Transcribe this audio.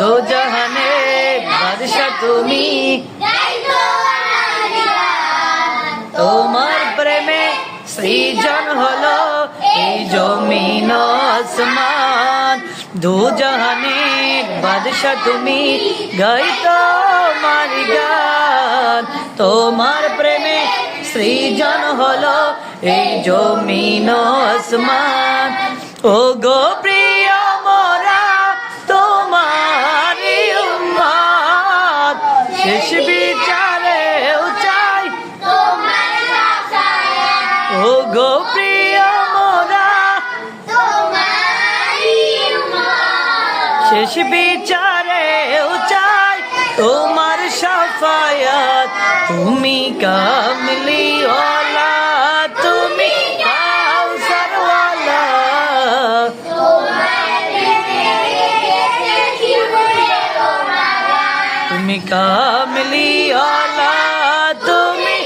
দো জাহানের বাদশা তুমি, তোমার প্রেমে সৃজন হলো এই জমিন আসমান। দু জাহানের বাদশা তুমি, গাই তোমার গান। তোমার প্রেমে সৃজন হলো এই জমিন আসমান। ও গো প্রিয় মোরা তোমারি উম্মত, শেষ বিচারেও চাই ও গো প্রিয় মোরা শেষ বিচারেও চাই তোমার শাফায়াত। তুমি কামলি ওয়ালা, তুমি কাউসার ওয়ালা, তুমি কামলি ওয়ালা, তুমি